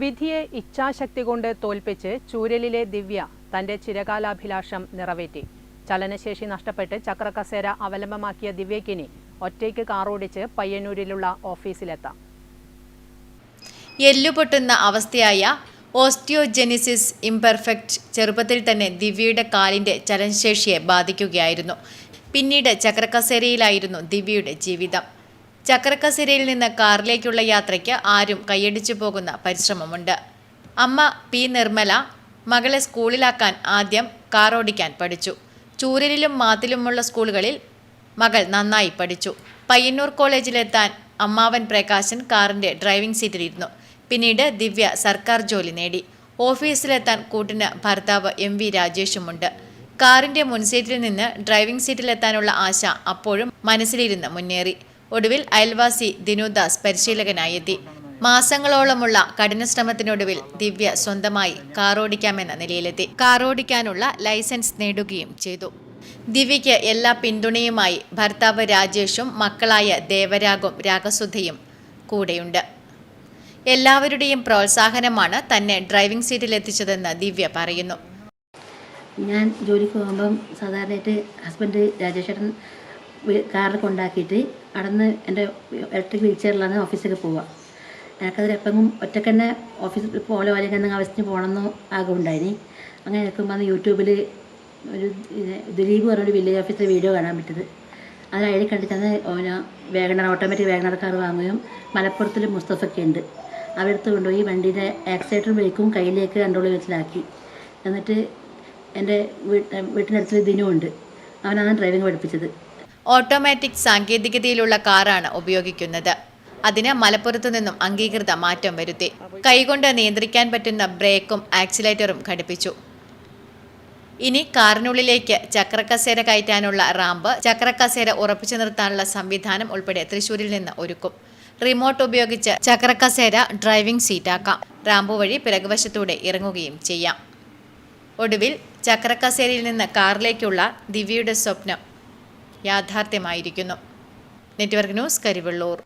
വിധിയെ ഇച്ഛാശക്തി കൊണ്ട് തോൽപ്പിച്ച് ചൂരലിലെ ദിവ്യ തന്റെ ചിരകാലാഭിലാഷം നിറവേറ്റി. ചലനശേഷി നഷ്ടപ്പെട്ട് ചക്രക്കസേര അവലംബമാക്കിയ ദിവ്യക്കിനി ഒറ്റയ്ക്ക് കാറോടിച്ച് പയ്യന്നൂരിലുള്ള ഓഫീസിലെത്താം. എല്ലുപൊട്ടുന്ന അവസ്ഥയായ ഓസ്റ്റിയോജെനിസിസ് ഇംപെർഫെക്റ്റ് ചെറുപ്പത്തിൽ തന്നെ ദിവ്യയുടെ കാലിന്റെ ചലനശേഷിയെ ബാധിക്കുകയായിരുന്നു. പിന്നീട് ചക്രക്കസേരയിലായിരുന്നു ദിവ്യയുടെ ജീവിതം. ചക്രക്കസേരയിൽ നിന്ന് കാറിലേക്കുള്ള യാത്രയ്ക്ക് ആരും കൈയടിച്ചു പോകുന്ന പരിശ്രമമുണ്ട്. അമ്മ പി നിർമ്മല മകളെ സ്കൂളിലാക്കാൻ ആദ്യം കാർ ഓടിക്കാൻ പഠിച്ചു. ചൂരലിലും മാത്തിലുമുള്ള സ്കൂളുകളിൽ മകൾ നന്നായി പഠിച്ചു. പയ്യന്നൂർ കോളേജിലെത്താൻ അമ്മാവൻ പ്രകാശൻ കാറിന്റെ ഡ്രൈവിംഗ് സീറ്റിലിരുന്നു. പിന്നീട് ദിവ്യ സർക്കാർ ജോലി നേടി. ഓഫീസിലെത്താൻ കൂട്ടിന് ഭർത്താവ് MV രാജേഷുമുണ്ട്. കാറിന്റെ മുൻസീറ്റിൽ നിന്ന് ഡ്രൈവിംഗ് സീറ്റിലെത്താനുള്ള ആശ അപ്പോഴും മനസ്സിലിരുന്ന് മുന്നേറി. ഒടുവിൽ അയൽവാസി ദിനുദാസ് പരിശീലകനായെത്തി. മാസങ്ങളോളമുള്ള കഠിനശ്രമത്തിനൊടുവിൽ ദിവ്യ സ്വന്തമായി കാറോടിക്കാമെന്ന നിലയിലെത്തി. കാറോടിക്കാനുള്ള ലൈസൻസ് നേടുകയും ചെയ്തു. ദിവ്യയ്ക്ക് എല്ലാ പിന്തുണയുമായി ഭർത്താവ് രാജേഷും മക്കളായ ദേവരാഗും രാഗസുധയും കൂടെയുണ്ട്. എല്ലാവരുടെയും പ്രോത്സാഹനമാണ് തന്നെ ഡ്രൈവിംഗ് സീറ്റിലെത്തിച്ചതെന്ന് ദിവ്യ പറയുന്നു. ഞാൻ ജോലിക്ക് പോകുമ്പം സാധാരണയായിട്ട് ഹസ്ബൻഡ് രാജേഷേട്ടൻ കാറിൽ കൊണ്ടാക്കിയിട്ട് അടന്ന് എൻ്റെ ഇലക്ട്രിക് വീൽ ചെയറിലാണ് ഓഫീസിലേക്ക് പോവുക. എനിക്കതിൽ എപ്പോഴും ഒറ്റക്കന്നെ ഓഫീസിൽ പോലെ പോലെ എന്തെങ്കിലും ആവശ്യത്തിന് പോകണമെന്നോ ആഗ്രഹമുണ്ടായിനി. അങ്ങനെ നിൽക്കുമ്പോൾ അന്ന് യൂട്യൂബിൽ ഒരു ദിലീപ് പറഞ്ഞൊരു വില്ലേജ് ഓഫീസിലെ വീഡിയോ കാണാൻ പറ്റിയത്. അതിൽ അഴി കണ്ടിട്ടാണ് വേഗണർ ഓട്ടോമാറ്റിക് വേഗണർ കാർ വാങ്ങുകയും മലപ്പുറത്തിൽ മുസ്തഫയ്ക്ക് ഉണ്ട്. അവരടുത്ത് കൊണ്ടുപോയി വണ്ടീൻ്റെ ആക്സിലേറ്റർ ബ്രേക്കും കയ്യിലേക്ക് കൺട്രോൾ വെച്ചിലാക്കി. എന്നിട്ട് എൻ്റെ വീട്ടിനടുത്തൊരു ദിനുമുണ്ട്, അവനാണ് ഡ്രൈവിംഗ് പഠിപ്പിച്ചത്. ഓട്ടോമാറ്റിക് സാങ്കേതികതയിലുള്ള കാറാണ് ഉപയോഗിക്കുന്നത്. അതിന് മലപ്പുറത്തു നിന്നും അംഗീകൃത മാറ്റം വരുത്തി. കൈകൊണ്ട് നിയന്ത്രിക്കാൻ പറ്റുന്ന ബ്രേക്കും ആക്സിലേറ്ററും ഘടിപ്പിച്ചു. ഇനി കാറിനുള്ളിലേക്ക് ചക്രക്കസേര കയറ്റാനുള്ള റാമ്പ്, ചക്രക്കസേര ഉറപ്പിച്ചു നിർത്താനുള്ള സംവിധാനം ഉൾപ്പെടെ തൃശ്ശൂരിൽ നിന്ന് ഒരുക്കും. റിമോട്ട് ഉപയോഗിച്ച് ചക്രക്കസേര ഡ്രൈവിംഗ് സീറ്റാക്കാം. റാമ്പ് വഴി പിറകുവശത്തൂടെ ഇറങ്ങുകയും ചെയ്യാം. ഒടുവിൽ ചക്രക്കസേരയിൽ നിന്ന് കാറിലേക്കുള്ള ദിവ്യയുടെ സ്വപ്നം യാഥാർത്ഥ്യമായിരിക്കുന്നു. Network news, Karivellur.